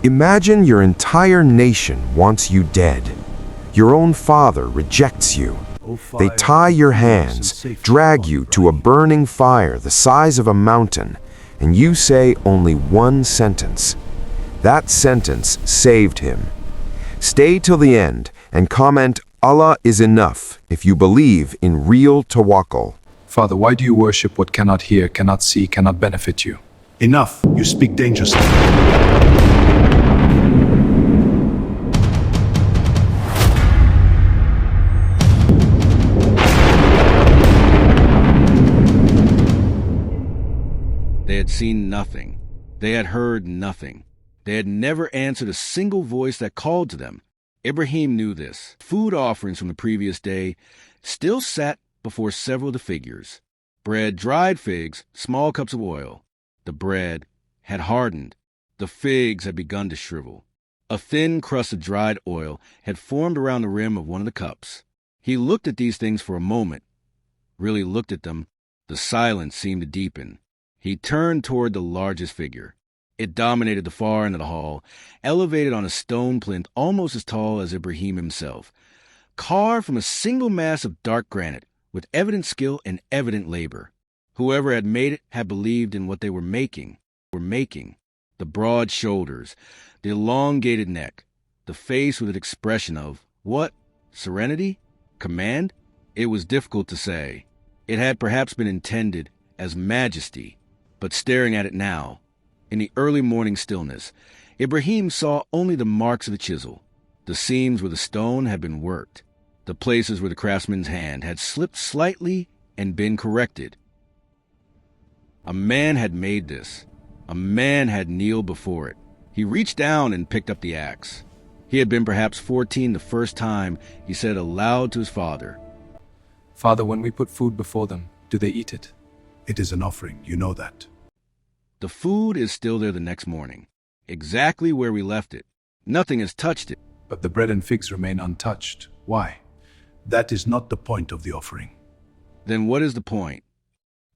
Imagine your entire nation wants you dead. Your own father rejects you. They tie your hands, drag you to a burning fire the size of a mountain, and you say only one sentence. That sentence saved him. Stay till the end and comment, Allah is enough, if you believe in real tawakkul. Father, why do you worship what cannot hear, cannot see, cannot benefit you? Enough, you speak dangerously. They had seen nothing. They had heard nothing. They had never answered a single voice that called to them. Ibrahim knew this. Food offerings from the previous day still sat before several of the figures. Bread, dried figs, small cups of oil. The bread had hardened. The figs had begun to shrivel. A thin crust of dried oil had formed around the rim of one of the cups. He looked at these things for a moment, really looked at them. The silence seemed to deepen. He turned toward the largest figure. It dominated the far end of the hall, elevated on a stone plinth almost as tall as Ibrahim himself, carved from a single mass of dark granite, with evident skill and evident labor. Whoever had made it had believed in what they were making. The broad shoulders, the elongated neck, the face with an expression of, what? Serenity? Command? It was difficult to say. It had perhaps been intended as majesty, but staring at it now, in the early morning stillness, Ibrahim saw only the marks of the chisel, the seams where the stone had been worked, the places where the craftsman's hand had slipped slightly and been corrected. A man had made this. A man had kneeled before it. He reached down and picked up the axe. He had been perhaps 14 the first time he said aloud to his father, Father, when we put food before them, do they eat it? It is an offering, you know that. The food is still there the next morning, exactly where we left it. Nothing has touched it. But the bread and figs remain untouched. Why? That is not the point of the offering. Then what is the point?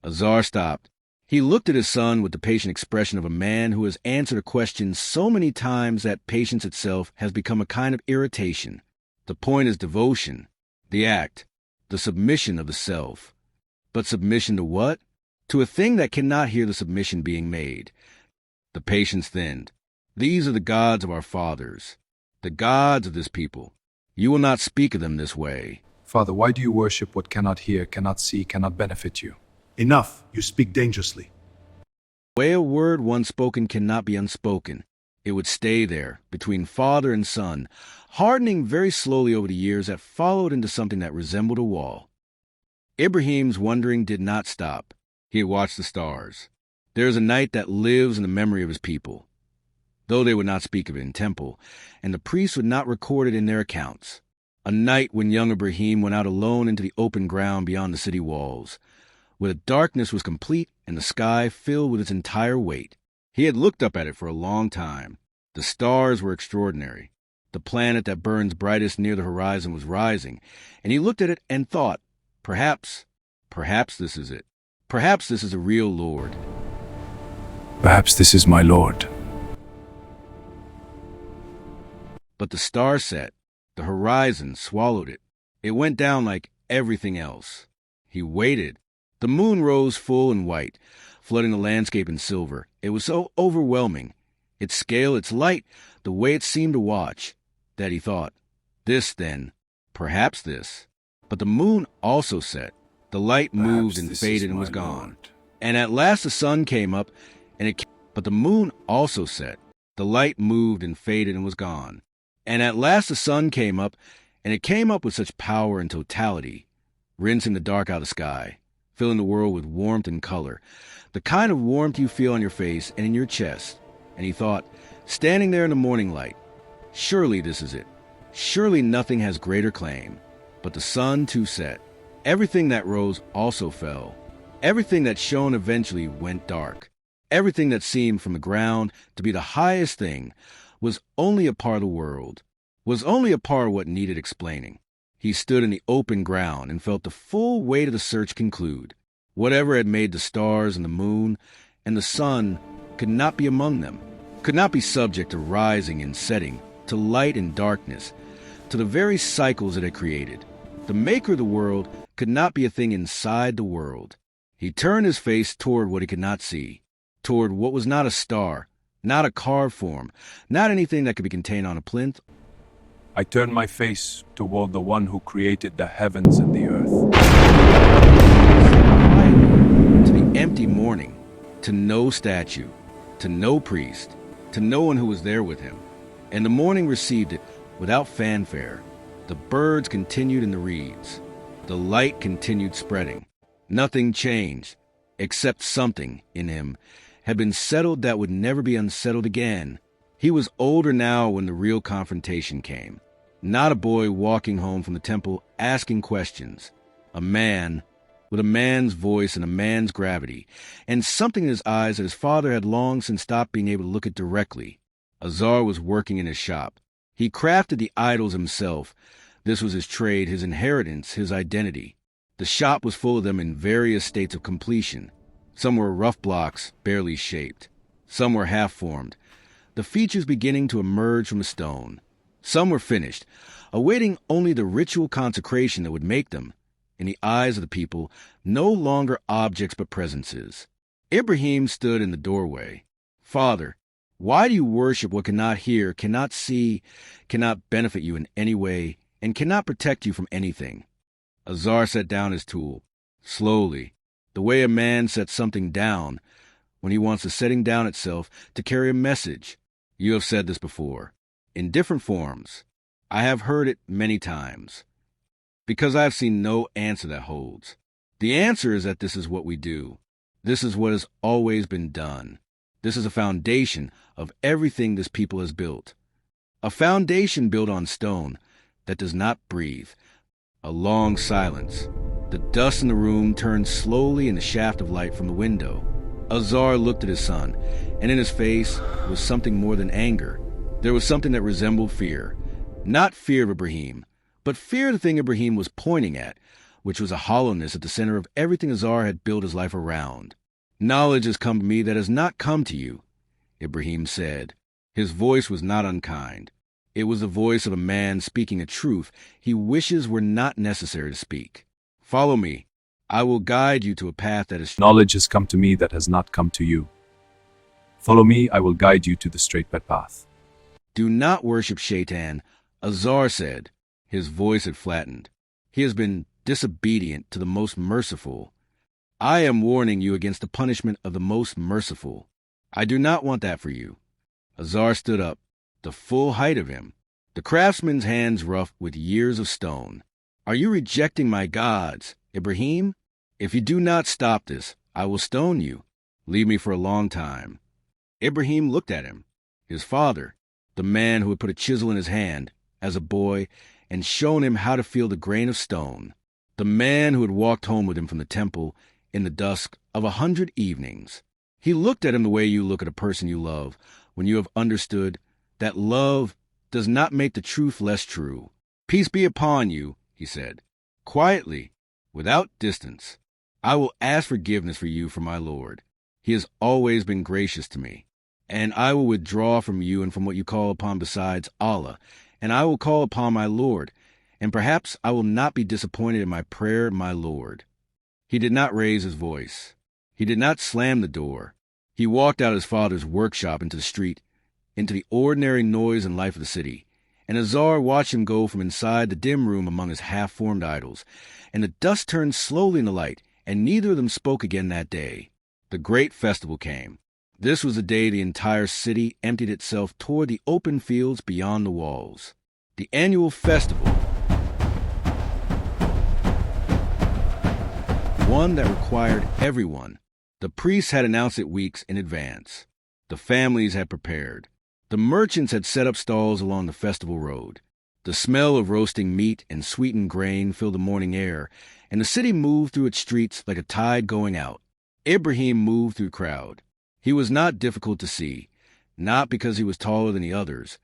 Azar stopped. He looked at his son with the patient expression of a man who has answered a question so many times that patience itself has become a kind of irritation. The point is devotion, the act, the submission of the self. But submission to what? To a thing that cannot hear the submission being made. The patience thinned. These are the gods of our fathers, the gods of this people. You will not speak of them this way. Father, why do you worship what cannot hear, cannot see, cannot benefit you? Enough, you speak dangerously. The way a word once spoken cannot be unspoken. It would stay there, between father and son, hardening very slowly over the years that followed into something that resembled a wall. Ibrahim's wondering did not stop. He had watched the stars. There is a night that lives in the memory of his people, though they would not speak of it in temple, and the priests would not record it in their accounts. A night when young Ibrahim went out alone into the open ground beyond the city walls, where the darkness was complete and the sky filled with its entire weight. He had looked up at it for a long time. The stars were extraordinary. The planet that burns brightest near the horizon was rising, and he looked at it and thought, perhaps this is it. Perhaps this is a real Lord. Perhaps this is my Lord. But the star set. The horizon swallowed it. It went down like everything else. He waited. The moon rose full and white, flooding the landscape in silver. It was so overwhelming, its scale, its light, the way it seemed to watch, that he thought, this then, perhaps this. But the moon also set. The light moved and faded and was gone. And at last the sun came up, but the moon also set. The light moved and faded and was gone. And at last the sun came up, and it came up with such power and totality, rinsing the dark out of the sky, filling the world with warmth and color, the kind of warmth you feel on your face and in your chest. And he thought, standing there in the morning light, surely this is it. Surely nothing has greater claim. But the sun too set. Everything that rose also fell. Everything that shone eventually went dark. Everything that seemed from the ground to be the highest thing was only a part of the world, was only a part of what needed explaining. He stood in the open ground and felt the full weight of the search conclude. Whatever had made the stars and the moon and the sun could not be among them. could not be subject to rising and setting, to light and darkness, to the very cycles it had created. The maker of the world could not be a thing inside the world. He turned his face toward what he could not see, toward what was not a star, not a carved form, not anything that could be contained on a plinth. I turn my face toward the one who created the heavens and the earth. To the empty morning, to no statue, to no priest, to no one who was there with him. And the morning received it without fanfare. The birds continued in the reeds. The light continued spreading. Nothing changed, except something in him had been settled that would never be unsettled again. He was older now when the real confrontation came. Not a boy walking home from the temple asking questions. A man with a man's voice and a man's gravity, and something in his eyes that his father had long since stopped being able to look at directly. Azar was working in his shop. He crafted the idols himself. This was his trade, his inheritance, his identity. The shop was full of them in various states of completion. Some were rough blocks, barely shaped. Some were half-formed, the features beginning to emerge from the stone. Some were finished, awaiting only the ritual consecration that would make them, in the eyes of the people, no longer objects but presences. Ibrahim stood in the doorway. "Father, why do you worship what cannot hear, cannot see, cannot benefit you in any way, and cannot protect you from anything?" Azar set down his tool, slowly, the way a man sets something down when he wants the setting down itself to carry a message. You have said this before, in different forms. I have heard it many times, because I have seen no answer that holds. The answer is that this is what we do. This is what has always been done. This is a foundation of everything this people has built. A foundation built on stone that does not breathe. A long silence. The dust in the room turned slowly in the shaft of light from the window. Azar looked at his son, and in his face was something more than anger. There was something that resembled fear. Not fear of Ibrahim, but fear of the thing Ibrahim was pointing at, which was a hollowness at the center of everything Azar had built his life around. "Knowledge has come to me that has not come to you," Ibrahim said. His voice was not unkind. It was the voice of a man speaking a truth he wishes were not necessary to speak. "Follow me. I will guide you to a path that is..." Knowledge has come to me that has not come to you. Follow me, I will guide you to the straight path. "Do not worship Shaitan," Azar said. His voice had flattened. "He has been disobedient to the most merciful. I am warning you against the punishment of the most merciful. I do not want that for you." Azar stood up, the full height of him, the craftsman's hands rough with years of stone. "Are you rejecting my gods, Ibrahim? If you do not stop this, I will stone you. Leave me for a long time." Ibrahim looked at him, his father, the man who had put a chisel in his hand as a boy and shown him how to feel the grain of stone, the man who had walked home with him from the temple in the dusk of 100 evenings. He looked at him the way you look at a person you love when you have understood that love does not make the truth less true. "Peace be upon you," he said, quietly, without distance. "I will ask forgiveness for you from my Lord. He has always been gracious to me. And I will withdraw from you and from what you call upon besides Allah, and I will call upon my Lord, and perhaps I will not be disappointed in my prayer, my Lord." He did not raise his voice. He did not slam the door. He walked out of his father's workshop into the street, into the ordinary noise and life of the city, and Azar watched him go from inside the dim room among his half-formed idols, and the dust turned slowly in the light, and neither of them spoke again that day. The great festival came. This was the day the entire city emptied itself toward the open fields beyond the walls. The annual festival, one that required everyone. The priests had announced it weeks in advance. The families had prepared. The merchants had set up stalls along the festival road. The smell of roasting meat and sweetened grain filled the morning air, and the city moved through its streets like a tide going out. Ibrahim moved through the crowd. He was not difficult to see, not because he was taller than the others,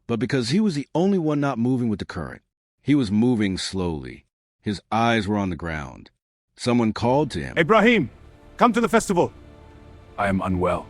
but because he was the only one not moving with the current. He was moving slowly. His eyes were on the ground. Someone called to him. "Ibrahim, come to the festival." I am unwell.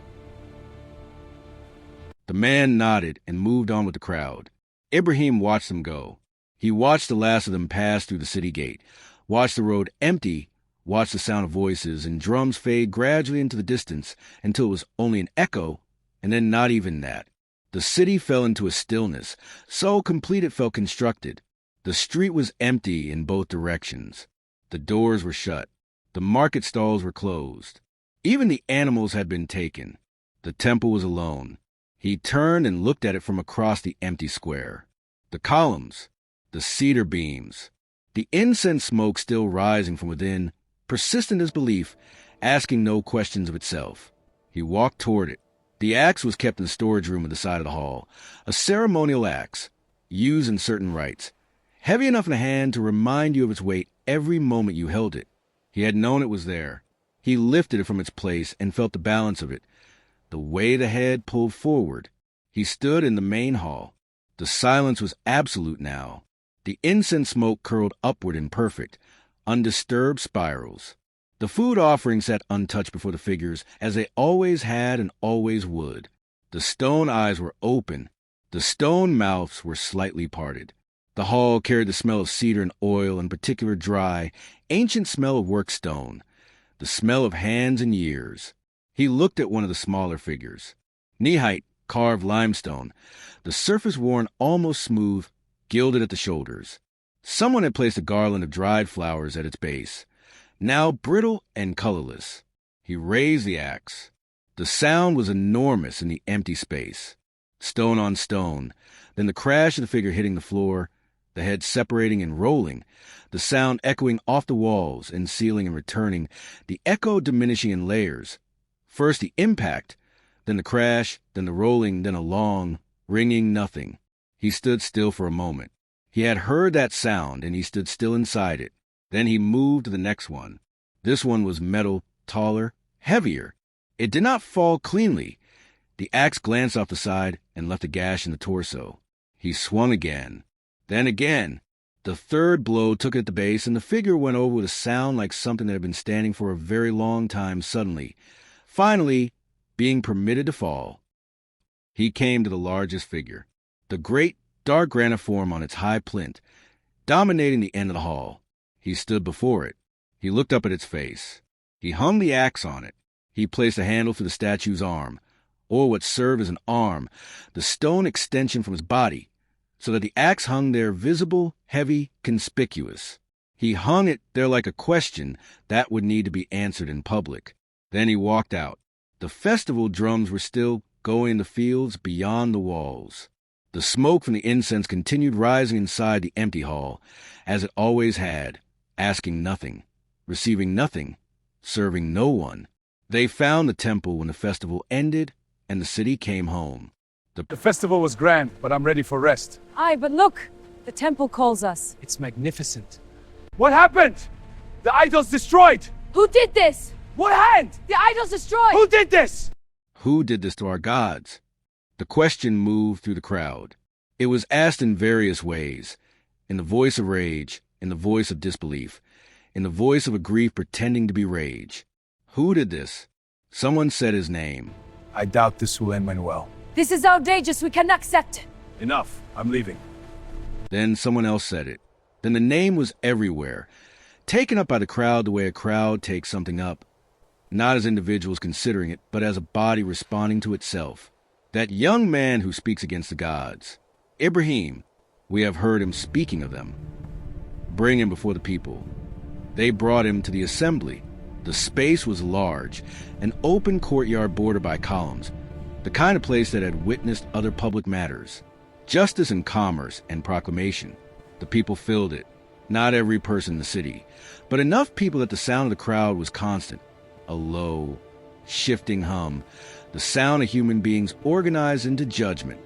The man nodded and moved on with the crowd. Ibrahim watched them go. He watched the last of them pass through the city gate, watched the road empty, watched the sound of voices and drums fade gradually into the distance until it was only an echo, and then not even that. The city fell into a stillness, so complete it felt constructed. The street was empty in both directions. The doors were shut. The market stalls were closed. Even the animals had been taken. The temple was alone. He turned and looked at it from across the empty square. The columns, the cedar beams, the incense smoke still rising from within, persistent as belief, asking no questions of itself. He walked toward it. The axe was kept in the storage room at the side of the hall, a ceremonial axe, used in certain rites, heavy enough in the hand to remind you of its weight every moment you held it. He had known it was there. He lifted it from its place and felt the balance of it. The way the head pulled forward. He stood in the main hall. The silence was absolute now. The incense smoke curled upward in perfect, undisturbed spirals. The food offerings sat untouched before the figures, as they always had and always would. The stone eyes were open. The stone mouths were slightly parted. The hall carried the smell of cedar and oil, in particular dry, ancient smell of worked stone, the smell of hands and years. He looked at one of the smaller figures. Knee-height, carved limestone, the surface worn almost smooth, gilded at the shoulders. Someone had placed a garland of dried flowers at its base, now brittle and colorless. He raised the axe. The sound was enormous in the empty space. Stone on stone, then the crash of the figure hitting the floor, the head separating and rolling, the sound echoing off the walls and ceiling and returning, the echo diminishing in layers. First the impact, then the crash, then the rolling, then a long, ringing nothing. He stood still for a moment. He had heard that sound, and he stood still inside it. Then he moved to the next one. This one was metal, taller, heavier. It did not fall cleanly. The axe glanced off the side and left a gash in the torso. He swung again. Then again. The third blow took it at the base, and the figure went over with a sound like something that had been standing for a very long time suddenly. Finally, being permitted to fall, he came to the largest figure, the great, dark granite form on its high plinth, dominating the end of the hall. He stood before it. He looked up at its face. He hung the axe on it. He placed a handle through the statue's arm, or what served as an arm, the stone extension from his body, so that the axe hung there visible, heavy, conspicuous. He hung it there like a question that would need to be answered in public. Then he walked out. The festival drums were still going in the fields beyond the walls. The smoke from the incense continued rising inside the empty hall, as it always had, asking nothing, receiving nothing, serving no one. They found the temple when the festival ended, and the city came home. The festival was grand, but I'm ready for rest. Aye, but look! The temple calls us. It's magnificent. What happened? The idol's destroyed! Who did this? What hand? The idol's destroyed! Who did this? Who did this to our gods? The question moved through the crowd. It was asked in various ways, in the voice of rage, in the voice of disbelief, in the voice of a grief pretending to be rage. Who did this? Someone said his name. I doubt this will end well. This is outrageous. We cannot accept. Enough. I'm leaving. Then someone else said it. Then the name was everywhere, taken up by the crowd the way a crowd takes something up, not as individuals considering it, but as a body responding to itself. That young man who speaks against the gods. Ibrahim, we have heard him speaking of them. Bring him before the people. They brought him to the assembly. The space was large, an open courtyard bordered by columns, the kind of place that had witnessed other public matters, justice and commerce and proclamation. The people filled it, not every person in the city, but enough people that the sound of the crowd was constant, a low, shifting hum, the sound of human beings organized into judgment.